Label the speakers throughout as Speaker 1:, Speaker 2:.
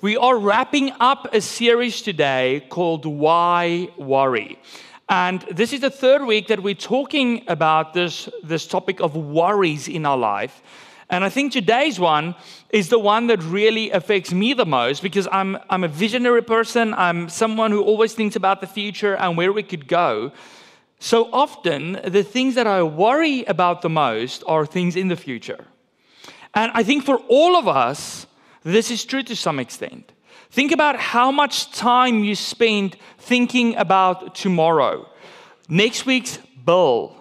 Speaker 1: We are wrapping up a series today called Why Worry? And this is the third week that we're talking about this topic of worries in our life. And I think today's one is the one that really affects me the most because I'm a visionary person. I'm someone who always thinks about the future and where we could go. So often, the things that I worry about the most are things in the future. And I think for all of us, this is true to some extent. Think about how much time you spend thinking about tomorrow, next week's bill,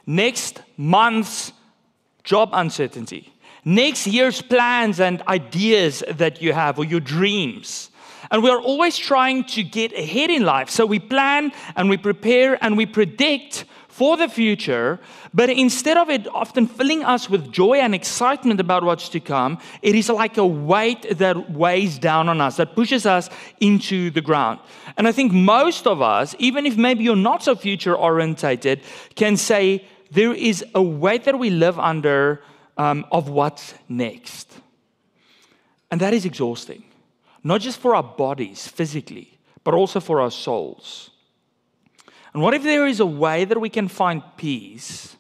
Speaker 1: next month's job uncertainty, next year's plans and ideas that you have or your dreams. And we are always trying to get ahead in life. So we plan and we prepare and we predict for the future, but instead of it often filling us with joy and excitement about what's to come, it is like a weight that weighs down on us, that pushes us into the ground. And I think most of us, even if maybe you're not so future-orientated, can say there is a weight that we live under of what's next. And that is exhausting, not just for our bodies physically, but also for our souls. And what if there is a way that we can find peace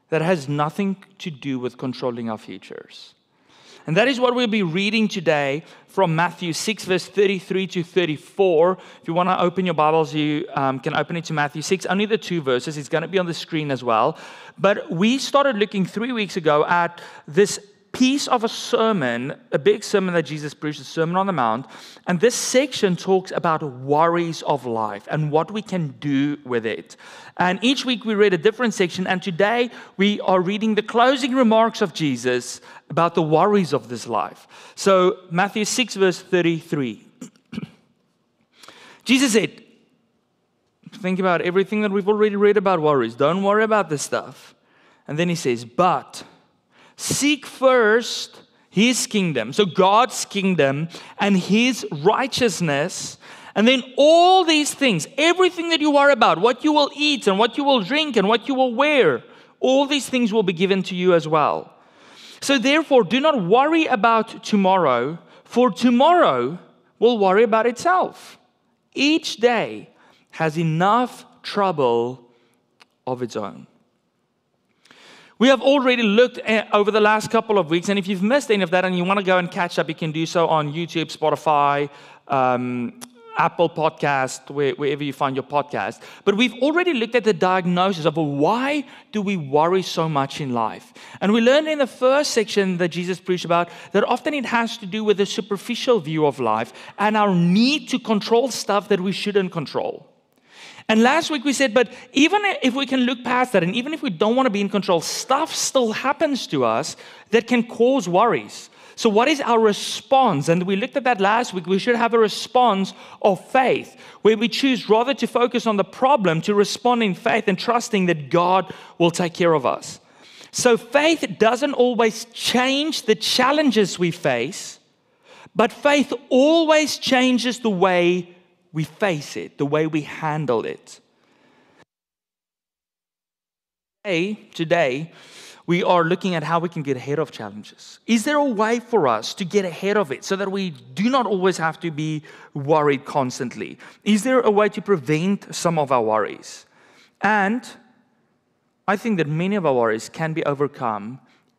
Speaker 1: that has nothing to do with controlling our futures? And that is what we'll be reading today from Matthew 6, verse 33 to 34. If you want to open your Bibles, you can open it to Matthew 6. Only the 2 verses. It's going to be on the screen as well. But we started looking 3 weeks ago at this piece of a sermon, a big sermon that Jesus preached, the Sermon on the Mount. And this section talks about worries of life and what we can do with it. And each week we read a different section. And today we are reading the closing remarks of Jesus about the worries of this life. So Matthew 6, verse 33. Jesus said, think about everything that we've already read about worries. Don't worry about this stuff. And then he says, but seek first His kingdom, so God's kingdom and His righteousness, and then all these things, everything that you worry about, what you will eat and what you will drink and what you will wear, all these things will be given to you as well. So therefore, do not worry about tomorrow, for tomorrow will worry about itself. Each day has enough trouble of its own. We have already looked at, over the last couple of weeks, and if you've missed any of that and you want to go and catch up, you can do so on YouTube, Spotify, Apple Podcast, wherever you find your podcast. But we've already looked at the diagnosis of why do we worry so much in life. And we learned in the first section that Jesus preached about that often it has to do with the superficial view of life and our need to control stuff that we shouldn't control. And last week we said, but even if we can look past that, and even if we don't want to be in control, stuff still happens to us that can cause worries. So what is our response? And we looked at that last week. We should have a response of faith, where we choose rather to focus on the problem, to respond in faith and trusting that God will take care of us. So faith doesn't always change the challenges we face, but faith always changes the way we face it, the way we handle it. Today, we are looking at how we can get ahead of challenges. Is there a way for us to get ahead of it so that we do not always have to be worried constantly? Is there a way to prevent some of our worries? And I think that many of our worries can be overcome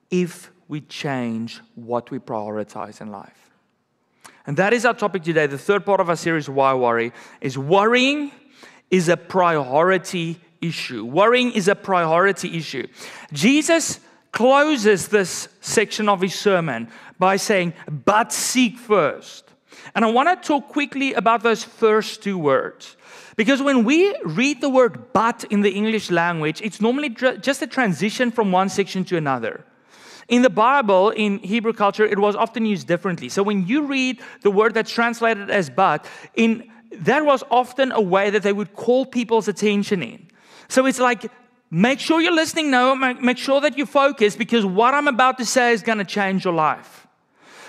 Speaker 1: if we change what we prioritize in life. And that is our topic today. The third part of our series, Why Worry, is worrying is a priority issue. Worrying is a priority issue. Jesus closes this section of his sermon by saying, but seek first. And I want to talk quickly about those first 2 words. Because when we read the word but in the English language, it's normally just a transition from one section to another. In the Bible, in Hebrew culture, it was often used differently. So when you read the word that's translated as but, that was often a way that they would call people's attention in. So it's like, make sure you're listening now, make sure that you focus, because what I'm about to say is going to change your life.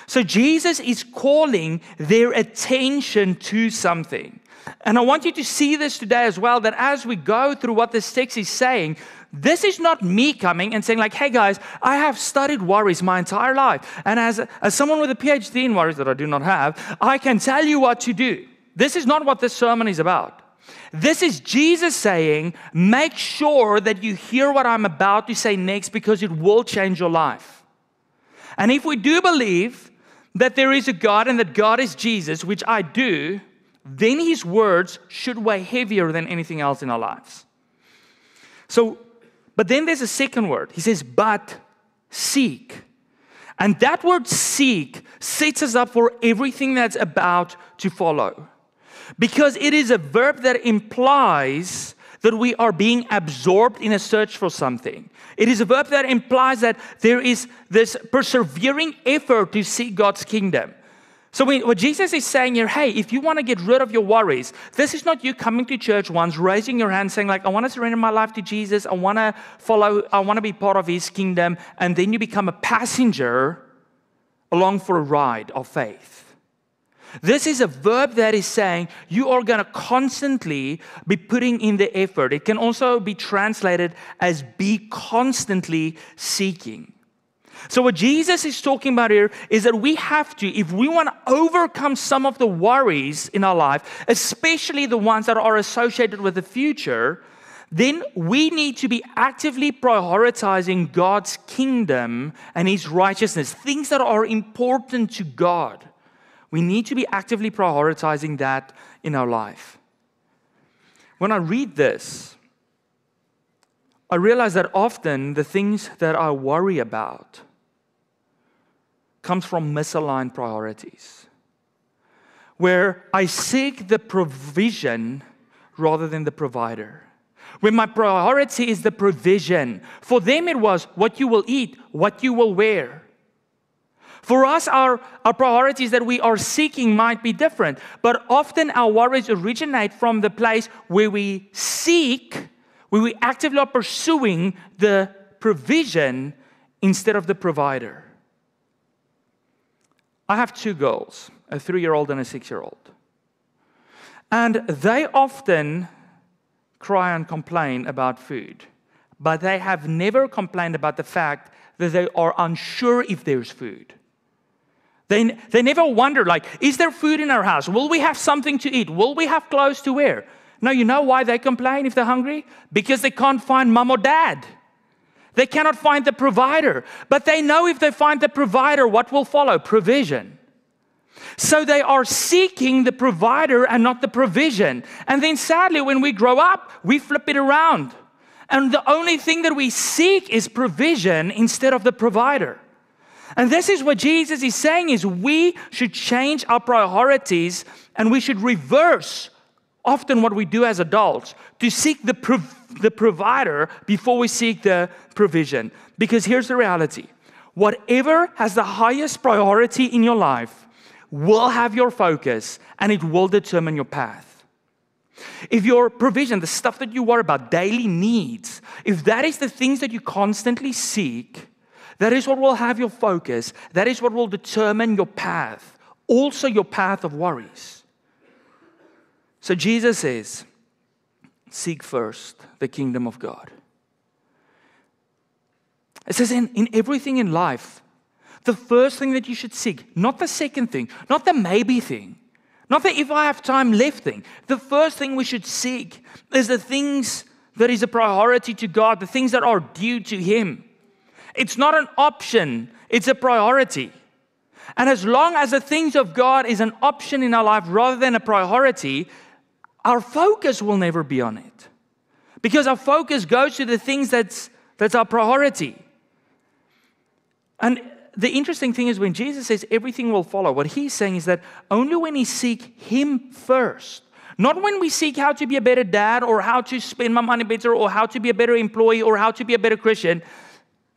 Speaker 1: So Jesus is calling their attention to something. And I want you to see this today as well, that as we go through what this text is saying, This is not me coming and saying like, hey guys, I have studied worries my entire life. And as someone with a PhD in worries that I do not have, I can tell you what to do. This is not what this sermon is about. This is Jesus saying, make sure that you hear what I'm about to say next because it will change your life. And if we do believe that there is a God and that God is Jesus, which I do, then His words should weigh heavier than anything else in our lives. But then there's a second word. He says, but seek. And that word seek sets us up for everything that's about to follow. Because it is a verb that implies that we are being absorbed in a search for something. It is a verb that implies that there is this persevering effort to seek God's kingdom. So what Jesus is saying here, hey, if you want to get rid of your worries, this is not you coming to church once, raising your hand, saying like, I want to surrender my life to Jesus, I want to be part of His kingdom, and then you become a passenger along for a ride of faith. This is a verb that is saying you are going to constantly be putting in the effort. It can also be translated as be constantly seeking. So what Jesus is talking about here is that we have to, if we want to overcome some of the worries in our life, especially the ones that are associated with the future, then we need to be actively prioritizing God's kingdom and His righteousness, things that are important to God. We need to be actively prioritizing that in our life. When I read this, I realize that often the things that I worry about comes from misaligned priorities, where I seek the provision rather than the provider. When my priority is the provision. For them it was what you will eat, what you will wear. For us, our priorities that we are seeking might be different, but often our worries originate from the place where we seek, where we actively are pursuing the provision instead of the provider. I have two girls, a 3-year-old and a 6-year-old. And they often cry and complain about food, but they have never complained about the fact that they are unsure if there's food. They never wonder, like, is there food in our house? Will we have something to eat? Will we have clothes to wear? Now, you know why they complain if they're hungry? Because they can't find mom or dad. They cannot find the provider. But they know if they find the provider, what will follow? Provision. So they are seeking the provider and not the provision. And then sadly, when we grow up, we flip it around. And the only thing that we seek is provision instead of the provider. And this is what Jesus is saying is we should change our priorities and we should reverse often what we do as adults to seek the provider before we seek the provision. Because here's the reality. Whatever has the highest priority in your life will have your focus and it will determine your path. If your provision, the stuff that you worry about, daily needs, if that is the things that you constantly seek, that is what will have your focus. That is what will determine your path. Also your path of worries. So Jesus says, seek first the kingdom of God. It says in everything in life, the first thing that you should seek, not the second thing, not the maybe thing, not the if I have time left thing. The first thing we should seek is the things that is a priority to God, the things that are due to Him. It's not an option, it's a priority. And as long as the things of God is an option in our life rather than a priority, our focus will never be on it. Because our focus goes to the things that's our priority. And the interesting thing is when Jesus says everything will follow, what He's saying is that only when we seek Him first, not when we seek how to be a better dad or how to spend my money better or how to be a better employee or how to be a better Christian.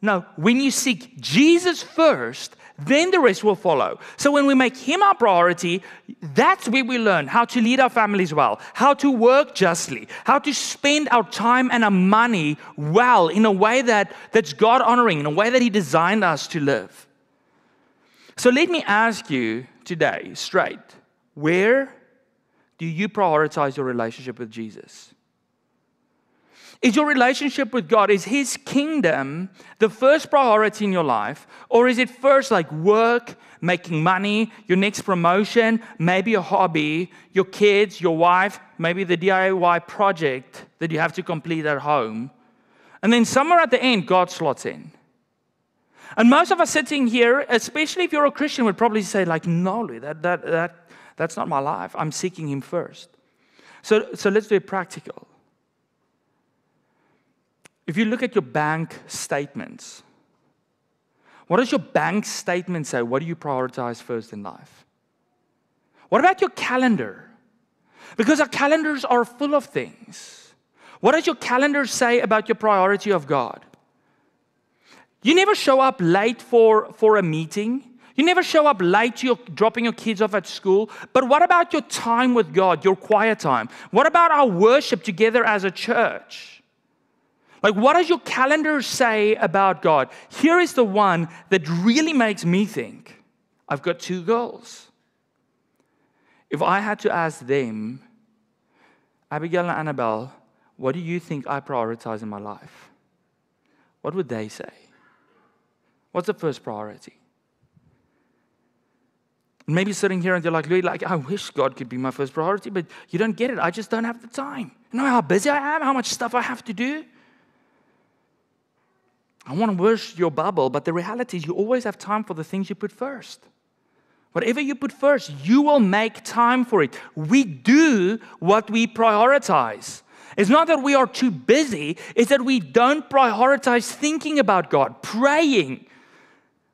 Speaker 1: No, when you seek Jesus first, then the rest will follow. So when we make Him our priority, that's where we learn how to lead our families well, how to work justly, how to spend our time and our money well in a way that's God-honoring, in a way that He designed us to live. So let me ask you today, straight, where do you prioritize your relationship with Jesus? Is your relationship with God, is His kingdom the first priority in your life? Or is it first like work, making money, your next promotion, maybe a hobby, your kids, your wife, maybe the DIY project that you have to complete at home? And then somewhere at the end, God slots in. And most of us sitting here, especially if you're a Christian, would probably say like, no, Louis, that's not my life. I'm seeking Him first. So let's do it practical. If you look at your bank statements, what does your bank statement say? What do you prioritize first in life? What about your calendar? Because our calendars are full of things. What does your calendar say about your priority of God? You never show up late for a meeting. You never show up late to dropping your kids off at school. But what about your time with God, your quiet time? What about our worship together as a church? Like, what does your calendar say about God? Here is the one that really makes me think. I've got 2 girls. If I had to ask them, Abigail and Annabelle, what do you think I prioritize in my life? What would they say? What's the first priority? Maybe sitting here and you're like, Louis, I wish God could be my first priority, but you don't get it. I just don't have the time. You know how busy I am, how much stuff I have to do? I want to burst your bubble, but the reality is you always have time for the things you put first. Whatever you put first, you will make time for it. We do what we prioritize. It's not that we are too busy, it's that we don't prioritize thinking about God, praying.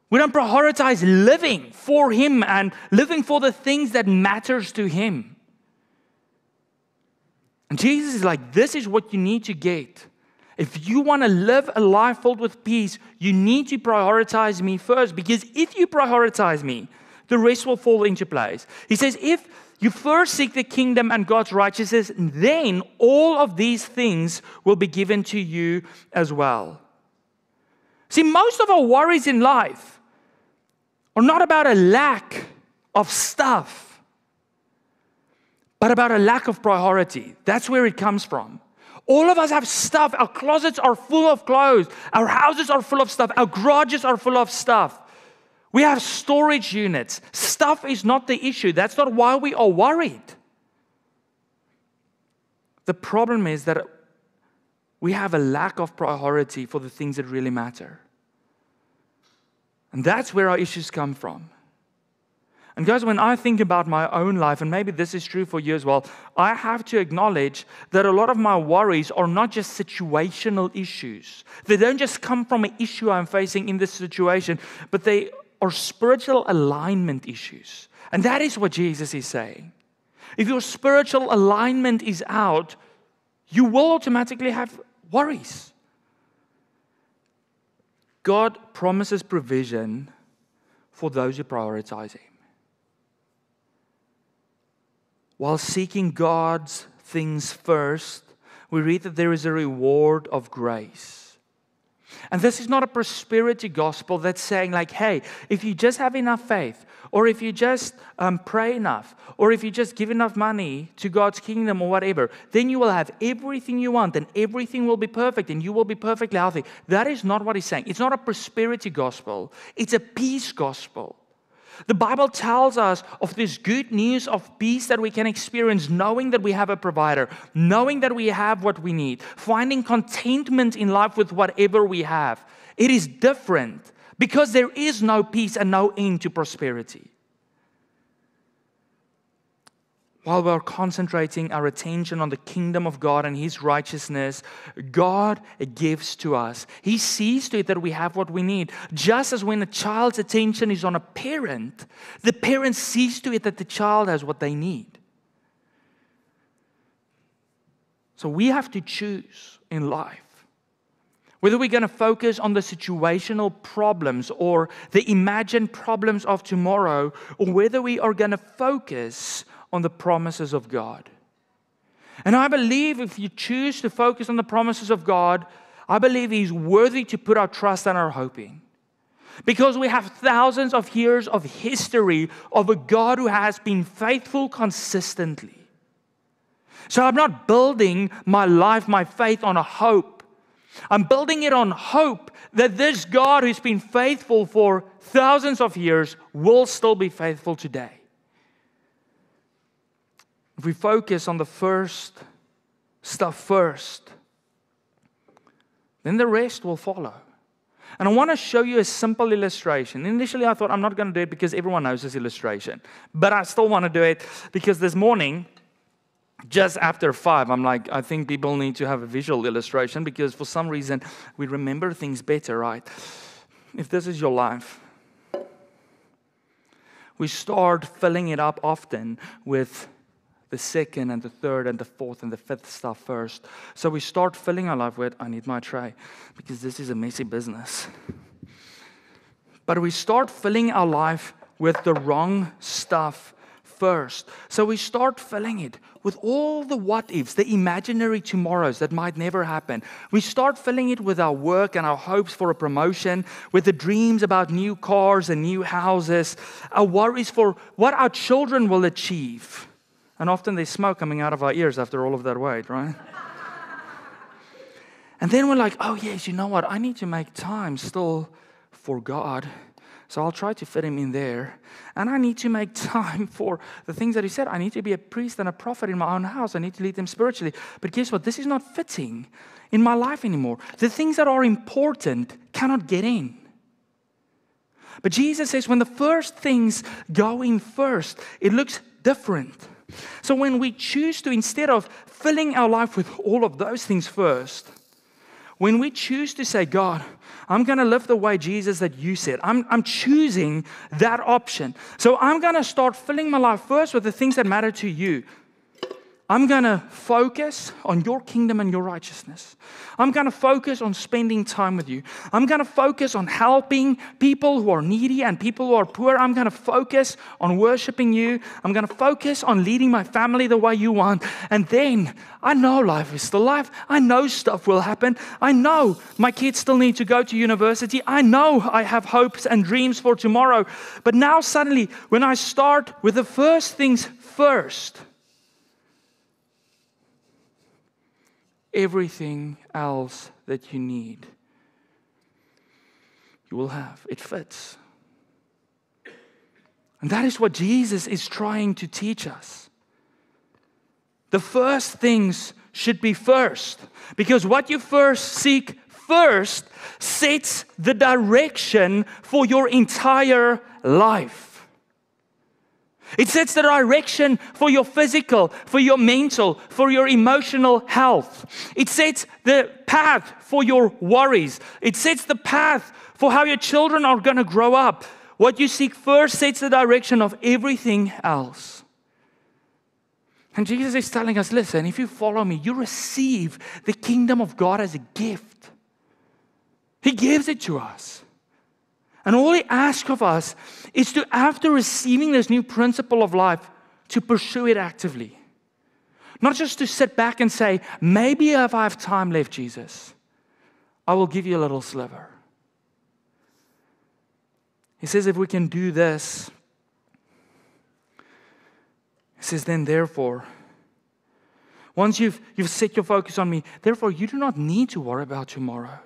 Speaker 1: We don't prioritize living for Him and living for the things that matters to Him. And Jesus is like, this is what you need to get. If you want to live a life filled with peace, you need to prioritize me first. Because if you prioritize me, the rest will fall into place. He says, if you first seek the kingdom and God's righteousness, then all of these things will be given to you as well. See, most of our worries in life are not about a lack of stuff, but about a lack of priority. That's where it comes from. All of us have stuff. Our closets are full of clothes. Our houses are full of stuff. Our garages are full of stuff. We have storage units. Stuff is not the issue. That's not why we are worried. The problem is that we have a lack of priority for the things that really matter. And that's where our issues come from. And guys, when I think about my own life, and maybe this is true for you as well, I have to acknowledge that a lot of my worries are not just situational issues. They don't just come from an issue I'm facing in this situation, but they are spiritual alignment issues. And that is what Jesus is saying. If your spiritual alignment is out, you will automatically have worries. God promises provision for those who prioritize Him. While seeking God's things first, we read that there is a reward of grace. And this is not a prosperity gospel that's saying like, hey, if you just have enough faith, or if you just pray enough, or if you just give enough money to God's kingdom or whatever, then you will have everything you want and everything will be perfect and you will be perfectly healthy. That is not what He's saying. It's not a prosperity gospel. It's a peace gospel. The Bible tells us of this good news of peace that we can experience, knowing that we have a provider, knowing that we have what we need, finding contentment in life with whatever we have. It is different because there is no peace and no end to prosperity. While we're concentrating our attention on the kingdom of God and His righteousness, God gives to us. He sees to it that we have what we need. Just as when a child's attention is on a parent, the parent sees to it that the child has what they need. So we have to choose in life whether we're going to focus on the situational problems or the imagined problems of tomorrow, or whether we are going to focus on the promises of God. And I believe if you choose to focus on the promises of God, I believe He's worthy to put our trust and our hope in. Because we have thousands of years of history of a God who has been faithful consistently. So I'm not building my life, my faith on a hope. I'm building it on hope that this God who's been faithful for thousands of years will still be faithful today. If we focus on the first stuff first, then the rest will follow. And I want to show you a simple illustration. Initially, I thought I'm not going to do it because everyone knows this illustration. But I still want to do it because this morning, just after 5, I'm like, I think people need to have a visual illustration because for some reason, we remember things better, right? If this is your life, we start filling it up often with the second and the third and the fourth and the fifth stuff first. So we start filling our life with, I need my tray, because this is a messy business. But we start filling our life with the wrong stuff first. So we start filling it with all the what-ifs, the imaginary tomorrows that might never happen. We start filling it with our work and our hopes for a promotion, with the dreams about new cars and new houses, our worries for what our children will achieve. And often there's smoke coming out of our ears after all of that wait, right? And then we're like, oh yes, you know what? I need to make time still for God. So I'll try to fit Him in there. And I need to make time for the things that He said. I need to be a priest and a prophet in my own house. I need to lead them spiritually. But guess what? This is not fitting in my life anymore. The things that are important cannot get in. But Jesus says when the first things go in first, it looks different. So when we choose to, instead of filling our life with all of those things first, when we choose to say, God, I'm going to live the way, Jesus, that you said. I'm choosing that option. So I'm going to start filling my life first with the things that matter to you. I'm going to focus on your kingdom and your righteousness. I'm going to focus on spending time with you. I'm going to focus on helping people who are needy and people who are poor. I'm going to focus on worshiping you. I'm going to focus on leading my family the way you want. And then I know life is still life. I know stuff will happen. I know my kids still need to go to university. I know I have hopes and dreams for tomorrow. But now suddenly, when I start with the first things first, everything else that you need, you will have. It fits. And that is what Jesus is trying to teach us. The first things should be first. Because what you first seek first sets the direction for your entire life. It sets the direction for your physical, for your mental, for your emotional health. It sets the path for your worries. It sets the path for how your children are going to grow up. What you seek first sets the direction of everything else. And Jesus is telling us, listen, if you follow me, you receive the kingdom of God as a gift. He gives it to us. And all He asks of us is to, after receiving this new principle of life, to pursue it actively. Not just to sit back and say, maybe if I have time left, Jesus, I will give you a little sliver. He says if we can do this, He says then therefore, once you've set your focus on me, therefore you do not need to worry about tomorrow.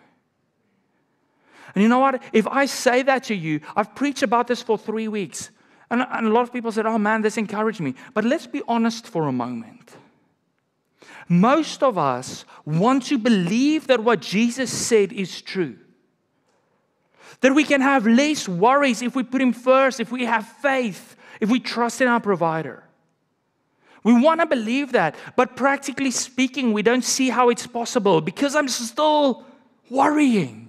Speaker 1: And you know what? If I say that to you, I've preached about this for 3 weeks. And a lot of people said, oh man, this encouraged me. But let's be honest for a moment. Most of us want to believe that what Jesus said is true. That we can have less worries if we put Him first, if we have faith, if we trust in our provider. We want to believe that. But practically speaking, we don't see how it's possible because I'm still worrying.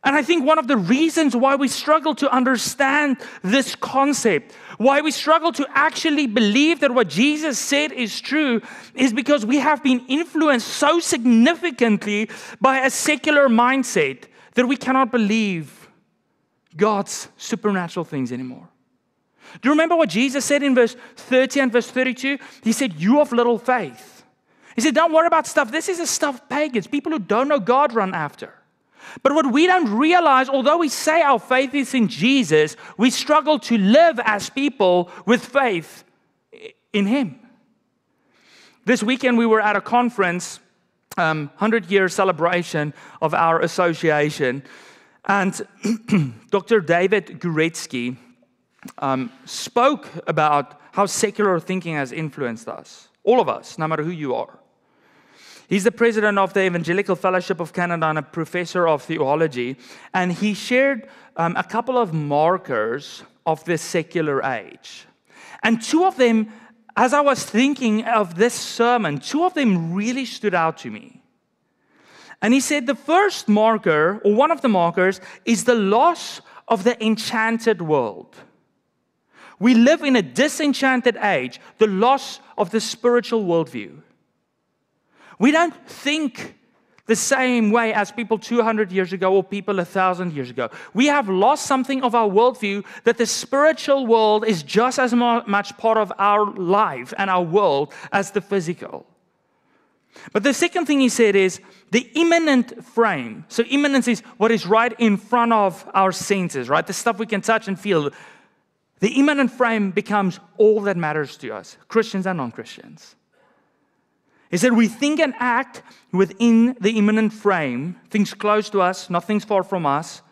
Speaker 1: And I think one of the reasons why we struggle to understand this concept, why we struggle to actually believe that what Jesus said is true, is because we have been influenced so significantly by a secular mindset that we cannot believe God's supernatural things anymore. Do you remember what Jesus said in verse 30 and verse 32? He said, you of little faith. He said, don't worry about stuff. This is the stuff pagans, people who don't know God, run after. But what we don't realize, although we say our faith is in Jesus, we struggle to live as people with faith in Him. This weekend we were at a conference, 100-year celebration of our association, and Dr. David Guretzky spoke about how secular thinking has influenced us, all of us, no matter who you are. He's the president of the Evangelical Fellowship of Canada and a professor of theology, and he shared a couple of markers of the secular age. And two of them, as I was thinking of this sermon, two of them really stood out to me. And he said the first marker, or one of the markers, is the loss of the enchanted world. We live in a disenchanted age, the loss of the spiritual worldview. We don't think the same way as people 200 years ago or people 1,000 years ago. We have lost something of our worldview, that the spiritual world is just as much part of our life and our world as the physical. But the second thing he said is the immanent frame. So immanence is what is right in front of our senses, right? The stuff we can touch and feel. The immanent frame becomes all that matters to us, Christians and non-Christians. He said we think and act within the immanent frame, things close to us, not things far from us,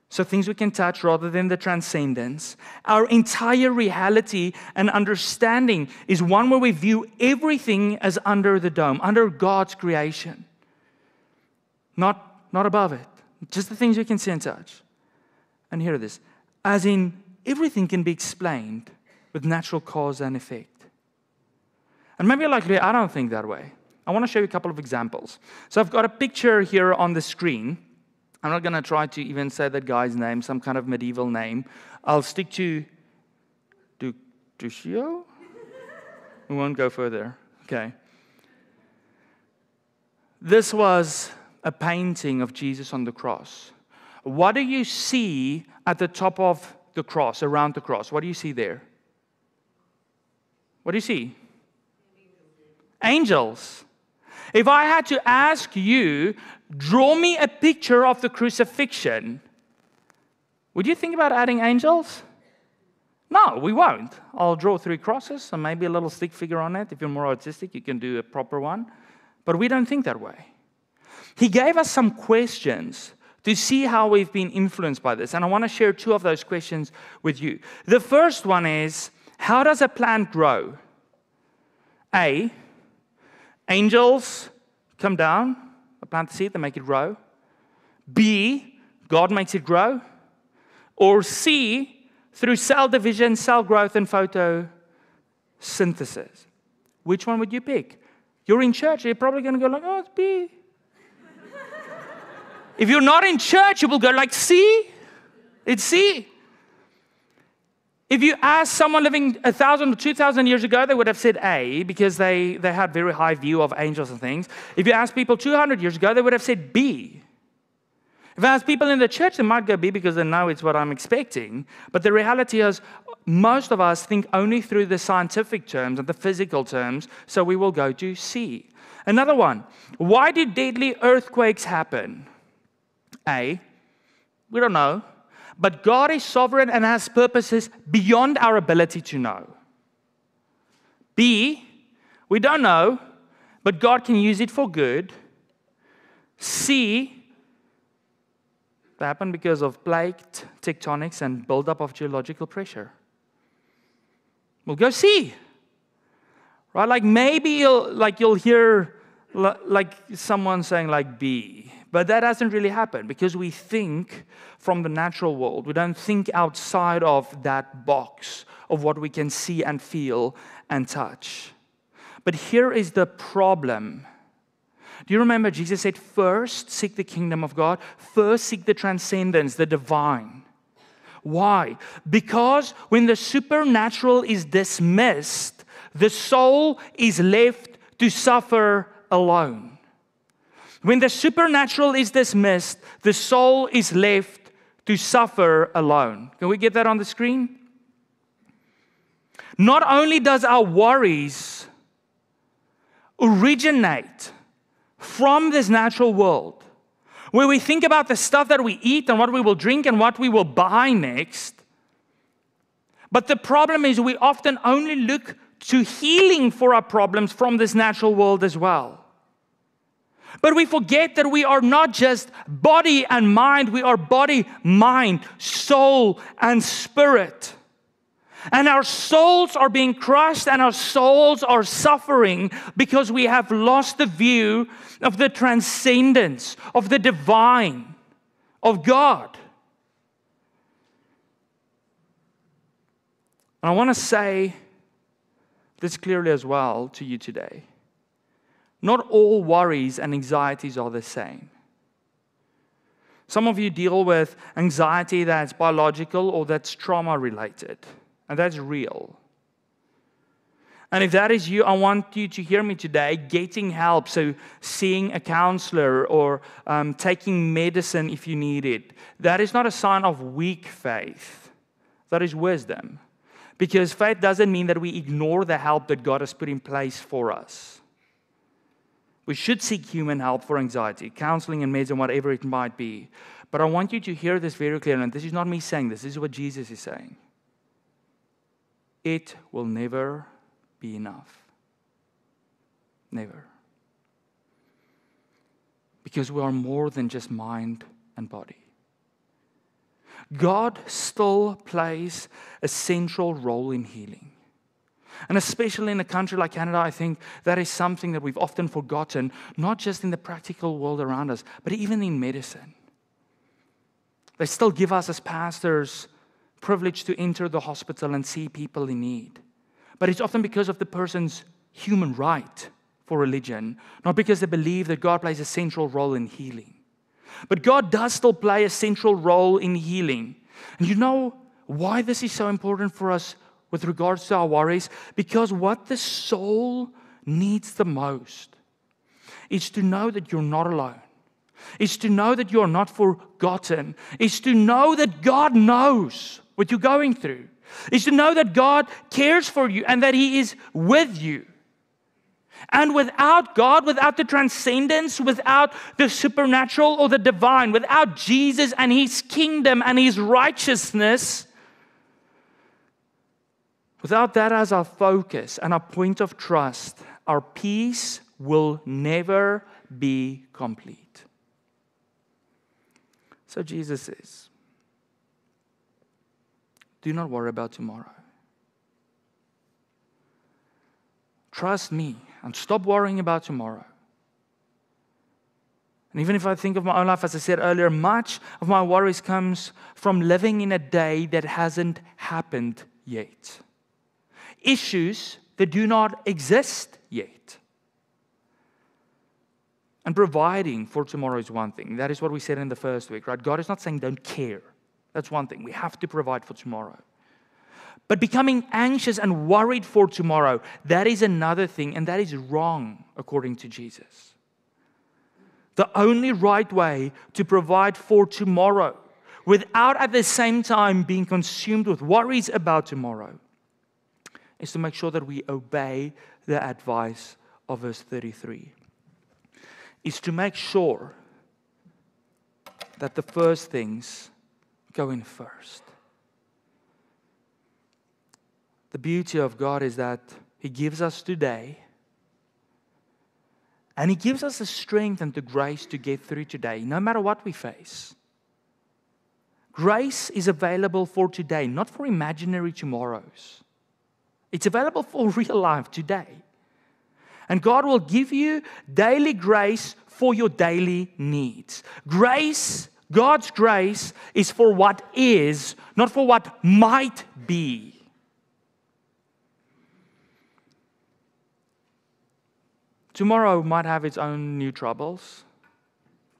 Speaker 1: so things we can touch rather than the transcendence. Our entire reality and understanding is one where we view everything as under the dome, under God's creation. Not above it, just the things we can see and touch. And hear this, as in everything can be explained with natural cause and effect. And maybe you're like, I don't think that way. I want to show you a couple of examples. So I've got a picture here on the screen. I'm not going to try to even say that guy's name, some kind of medieval name. I'll stick to Duccio. We won't go further. Okay. This was a painting of Jesus on the cross. What do you see at the top of the cross, around the cross? What do you see there? What do you see? Angels. If I had to ask you, draw me a picture of the crucifixion, would you think about adding angels? No, we won't. I'll draw 3 crosses and maybe a little stick figure on it. If you're more artistic, you can do a proper one. But we don't think that way. He gave us some questions to see how we've been influenced by this. And I want to share 2 of those questions with you. The first one is, how does a plant grow? A, angels come down, plant the seed, they make it grow. B, God makes it grow. Or C, through cell division, cell growth, and photosynthesis. Which one would you pick? You're in church, you're probably going to go like, oh, it's B. If you're not in church, you will go like, C. It's C. If you ask someone living 1,000 or 2,000 years ago, they would have said A, because they had very high view of angels and things. If you ask people 200 years ago, they would have said B. If I ask people in the church, they might go B because they know it's what I'm expecting. But the reality is, most of us think only through the scientific terms and the physical terms, so we will go to C. Another one, why do deadly earthquakes happen? A, we don't know. But God is sovereign and has purposes beyond our ability to know. B, we don't know, but God can use it for good. C, they happen because of plate tectonics and buildup of geological pressure. We'll go C. Right? Like maybe you'll hear like someone saying like B. But that doesn't really happen because we think from the natural world. We don't think outside of that box of what we can see and feel and touch. But here is the problem. Do you remember Jesus said, first seek the kingdom of God, first seek the transcendence, the divine. Why? Because when the supernatural is dismissed, the soul is left to suffer alone. When the supernatural is dismissed, the soul is left to suffer alone. Can we get that on the screen? Not only does our worries originate from this natural world, where we think about the stuff that we eat and what we will drink and what we will buy next, but the problem is we often only look to healing for our problems from this natural world as well. But we forget that we are not just body and mind, we are body, mind, soul, and spirit. And our souls are being crushed and our souls are suffering because we have lost the view of the transcendence, of the divine, of God. And I want to say this clearly as well to you today. Not all worries and anxieties are the same. Some of you deal with anxiety that's biological or that's trauma-related, and that's real. And if that is you, I want you to hear me today. Getting help, so seeing a counselor or taking medicine if you need it, that is not a sign of weak faith. That is wisdom. Because faith doesn't mean that we ignore the help that God has put in place for us. We should seek human help for anxiety, counseling and medicine, whatever it might be. But I want you to hear this very clearly, and this is not me saying this is what Jesus is saying. It will never be enough. Never. Because we are more than just mind and body. God still plays a central role in healing. And especially in a country like Canada, I think that is something that we've often forgotten, not just in the practical world around us, but even in medicine. They still give us as pastors privilege to enter the hospital and see people in need. But it's often because of the person's human right for religion, not because they believe that God plays a central role in healing. But God does still play a central role in healing. And you know why this is so important for us with regards to our worries? Because what the soul needs the most is to know that you're not alone. It's to know that you're not forgotten. It's to know that God knows what you're going through. It's to know that God cares for you and that He is with you. And without God, without the transcendence, without the supernatural or the divine, without Jesus and His kingdom and His righteousness, without that as our focus and our point of trust, our peace will never be complete. So Jesus says, do not worry about tomorrow. Trust me and stop worrying about tomorrow. And even if I think of my own life, as I said earlier, much of my worries comes from living in a day that hasn't happened yet. Issues that do not exist yet. And providing for tomorrow is one thing. That is what we said in the first week, right? God is not saying don't care. That's one thing. We have to provide for tomorrow. But becoming anxious and worried for tomorrow, that is another thing, and that is wrong according to Jesus. The only right way to provide for tomorrow without at the same time being consumed with worries about tomorrow is to make sure that we obey the advice of verse 33. Is to make sure that the first things go in first. The beauty of God is that He gives us today, and He gives us the strength and the grace to get through today, no matter what we face. Grace is available for today, not for imaginary tomorrows. It's available for real life today. And God will give you daily grace for your daily needs. Grace, God's grace, is for what is, not for what might be. Tomorrow might have its own new troubles.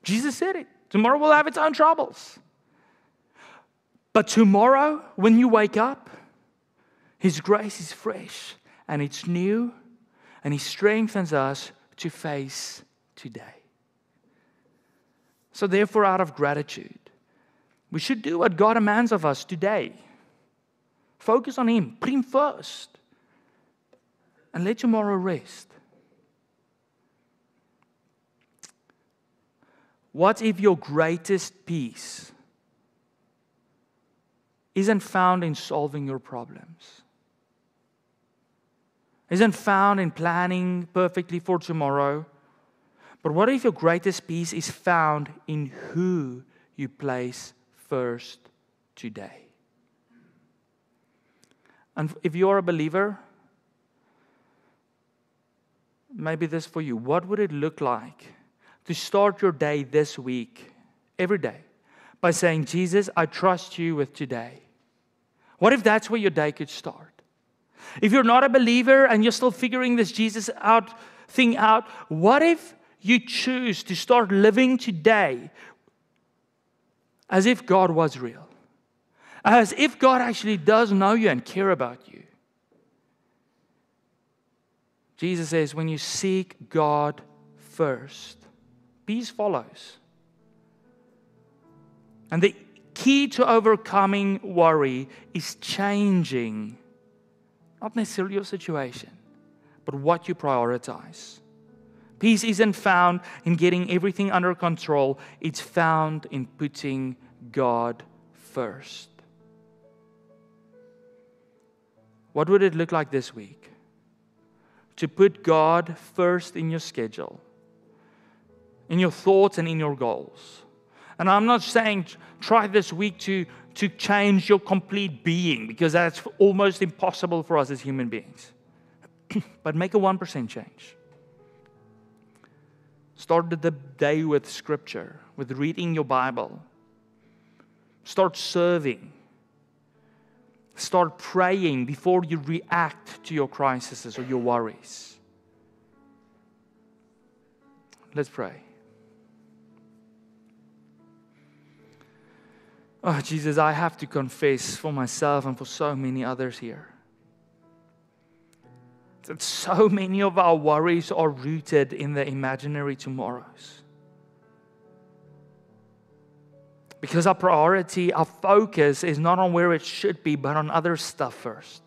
Speaker 1: Jesus said it. Tomorrow will have its own troubles. But tomorrow, when you wake up, His grace is fresh and it's new, and He strengthens us to face today. So therefore, out of gratitude, we should do what God demands of us today. Focus on Him. Put Him first. And let tomorrow rest. What if your greatest peace isn't found in solving your problems? isn't found in planning perfectly for tomorrow. But what if your greatest peace is found in who you place first today? And if you're a believer, maybe this for you. What would it look like to start your day this week, every day, by saying, Jesus, I trust you with today? What if that's where your day could start? If you're not a believer and you're still figuring this Jesus thing out, what if you choose to start living today as if God was real? As if God actually does know you and care about you. Jesus says, when you seek God first, peace follows. And the key to overcoming worry is changing, not necessarily your situation, but what you prioritize. Peace isn't found in getting everything under control. It's found in putting God first. What would it look like this week? To put God first in your schedule, in your thoughts and in your goals. And I'm not saying try this week to change your complete being, because that's almost impossible for us as human beings. But make a 1% change. Start the day with Scripture, with reading your Bible. Start serving. Start praying before you react to your crises or your worries. Let's pray. Oh, Jesus, I have to confess for myself and for so many others here that so many of our worries are rooted in the imaginary tomorrows. Because our priority, our focus is not on where it should be, but on other stuff first.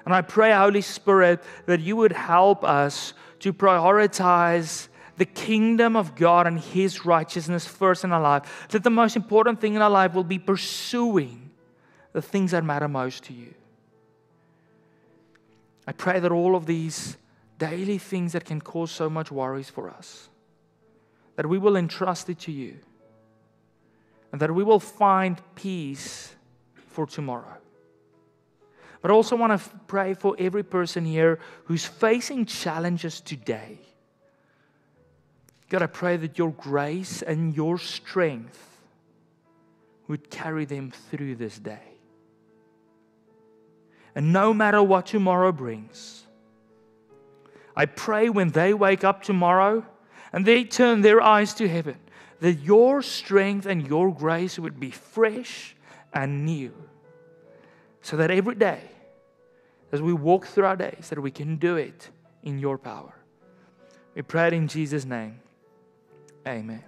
Speaker 1: And I pray, Holy Spirit, that you would help us to prioritize the kingdom of God and His righteousness first in our life. That the most important thing in our life will be pursuing the things that matter most to you. I pray that all of these daily things that can cause so much worries for us, that we will entrust it to you. And that we will find peace for tomorrow. But I also want to pray for every person here who's facing challenges today. God, I pray that your grace and your strength would carry them through this day. And no matter what tomorrow brings, I pray when they wake up tomorrow and they turn their eyes to heaven, that your strength and your grace would be fresh and new. So that every day, as we walk through our days, that we can do it in your power. We pray it in Jesus' name. Amen.